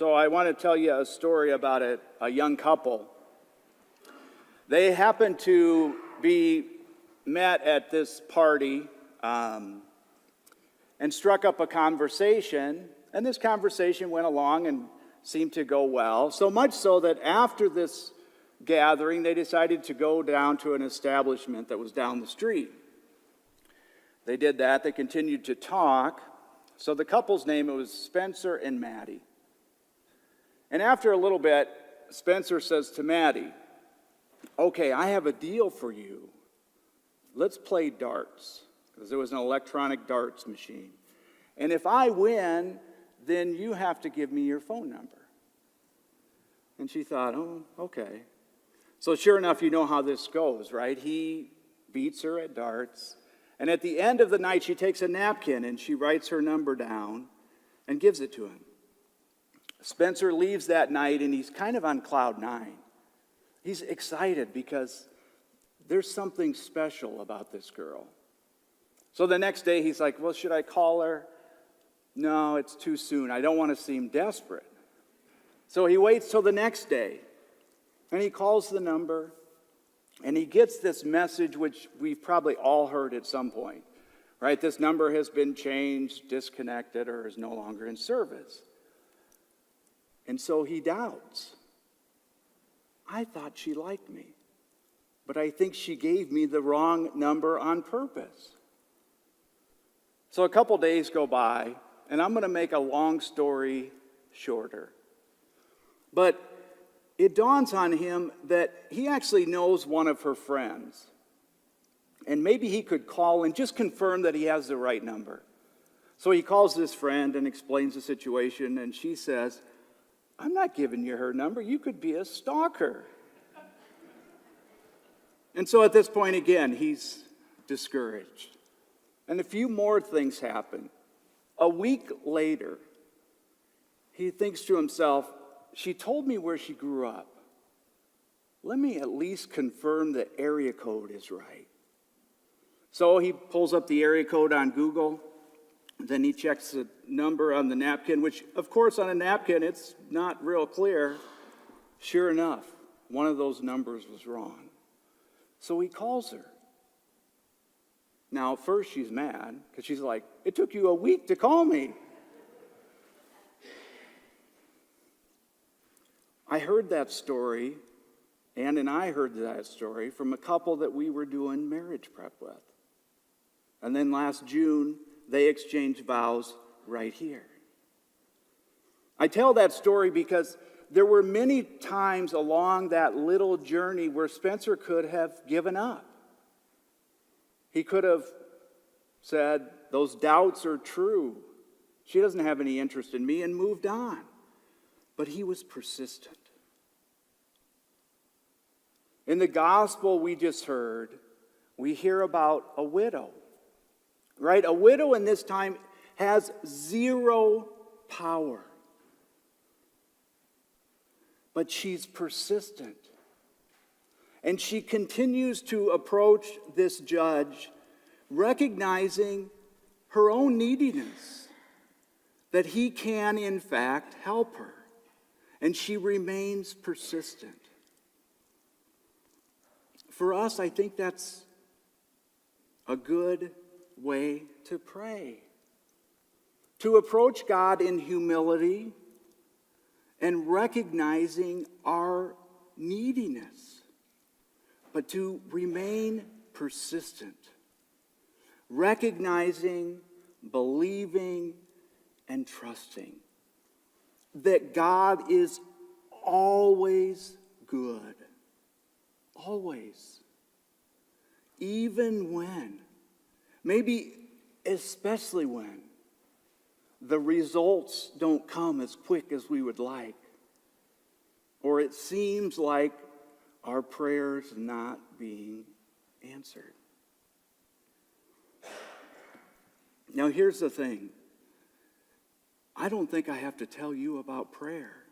So I want to tell you a story about a young couple. They happened to be met at this party and struck up a conversation, and this conversation went along and seemed to go well, so much so that after this gathering, they decided to go down to an establishment that was down the street. They did that. They continued to talk. So the couple's name, it was Spencer and Maddie. And after a little bit, Spencer says to Maddie, "Okay, I have a deal for you. Let's play darts," because there was an electronic darts machine. "And if I win, then you have to give me your phone number." And she thought, "Oh, okay." So sure enough, you know how this goes, right? He beats her at darts. And at the end of the night, she takes a napkin and she writes her number down and gives it to him. Spencer leaves that night and he's kind of on cloud nine. He's excited because there's something special about this girl. So the next day he's like, "Well, should I call her?" "No, it's too soon. I don't want to seem desperate." So he waits till the next day and he calls the number. And he gets this message, which we've probably all heard at some point, right? This number has been changed, disconnected, or is no longer in service. And so he doubts. "I thought she liked me, but I think she gave me the wrong number on purpose." So a couple days go by, and I'm going to make a long story shorter. But it dawns on him that he actually knows one of her friends. And maybe he could call and just confirm that he has the right number. So he calls this friend and explains the situation, and she says, "I'm not giving you her number. You could be a stalker." And so at this point, again, he's discouraged. And a few more things happen. A week later, he thinks to himself, "She told me where she grew up. Let me at least confirm the area code is right." So he pulls up the area code on Google. Then he checks the number on the napkin, which, of course, on a napkin, it's not real clear. Sure enough, one of those numbers was wrong. So he calls her. Now, at first she's mad because she's like, "It took you a week to call me." I heard that story, Ann and I heard that story from a couple that we were doing marriage prep with. And then last June, they exchanged vows right here. I tell that story because there were many times along that little journey where Spencer could have given up. He could have said, "Those doubts are true. She doesn't have any interest in me," and moved on. But he was persistent. In the gospel we just heard, we hear about a widow, right? A widow in this time has zero power. But she's persistent. And she continues to approach this judge, recognizing her own neediness, that he can, in fact, help her. And she remains persistent. For us, I think that's a good way to pray. To approach God in humility and recognizing our neediness, but to remain persistent, recognizing, believing, and trusting that God is always good. Always. Even when, maybe especially when, the results don't come as quick as we would like, or it seems like our prayers not being answered. Now here's the thing. I don't think I have to tell you about prayer,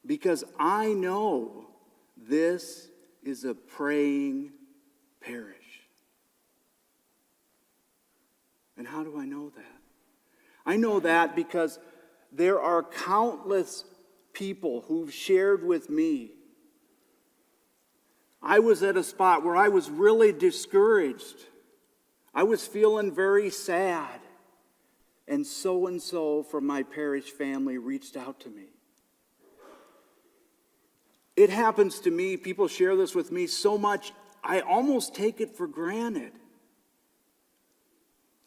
because I know this is a praying parish. And how do I know that? I know that because there are countless people who've shared with me. I was at a spot where I was really discouraged. I was feeling very sad. And so from my parish family reached out to me. It happens to me, people share this with me so much, I almost take it for granted.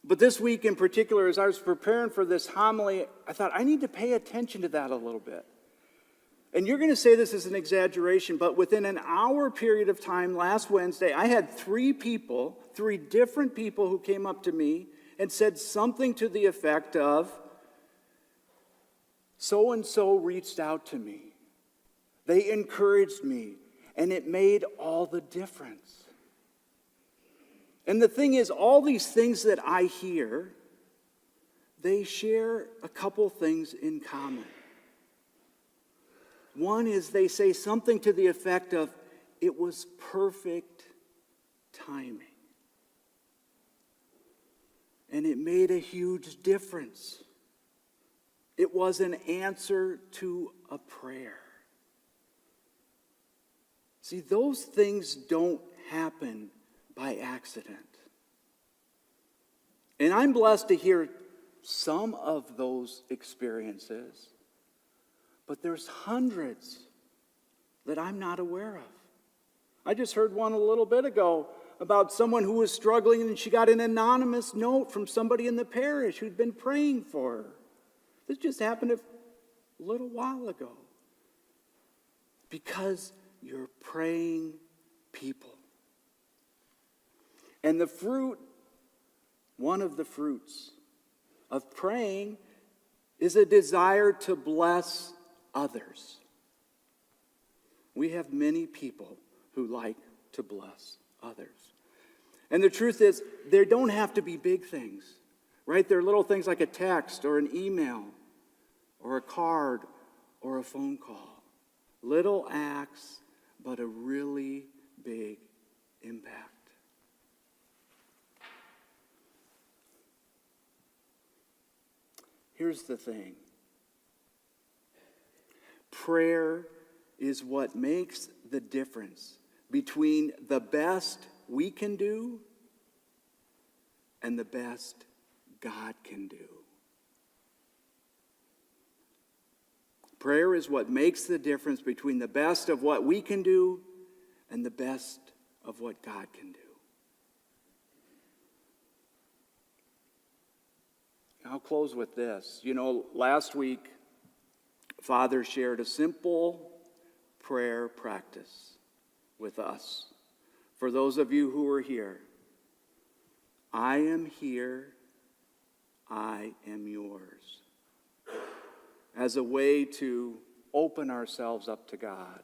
But this week in particular, as I was preparing for this homily, I thought I need to pay attention to that a little bit. And you're going to say this is an exaggeration, but within an hour period of time last Wednesday, I had three different people who came up to me and said something to the effect of, so-and-so reached out to me. They encouraged me, and it made all the difference. And the thing is, all these things that I hear, they share a couple things in common. One is they say something to the effect of, it was perfect timing. And it made a huge difference. It was an answer to a prayer. See, those things don't happen by accident. And I'm blessed to hear some of those experiences. But there's hundreds that I'm not aware of. I just heard one a little bit ago about someone who was struggling and she got an anonymous note from somebody in the parish who'd been praying for her. This just happened a little while ago. Because you're praying people. And the fruit, one of the fruits of praying is a desire to bless others. We have many people who like to bless others. And the truth is, there don't have to be big things, right? There are little things like a text or an email or a card or a phone call. Little acts, but a really big impact. Here's the thing. Prayer is what makes the difference between the best we can do and the best God can do. Prayer is what makes the difference between the best of what we can do and the best of what God can do. I'll close with this. You know, last week, Father shared a simple prayer practice with us. For those of you who are here, I am here, I am yours. As a way to open ourselves up to God.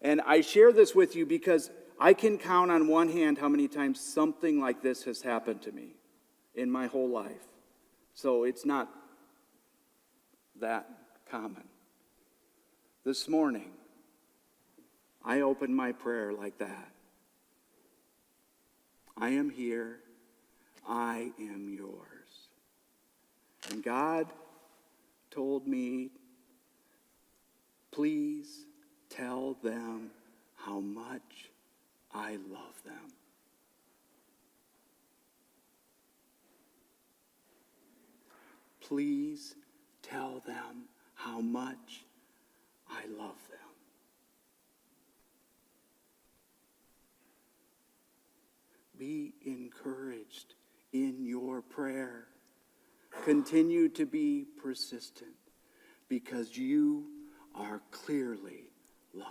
And I share this with you because I can count on one hand how many times something like this has happened to me in my whole life. So it's not that common. This morning, I opened my prayer like that. I am here, I am yours. And God told me, please tell them how much I love them. Please tell them how much I love them. Be encouraged in your prayer. Continue to be persistent because you are clearly loved.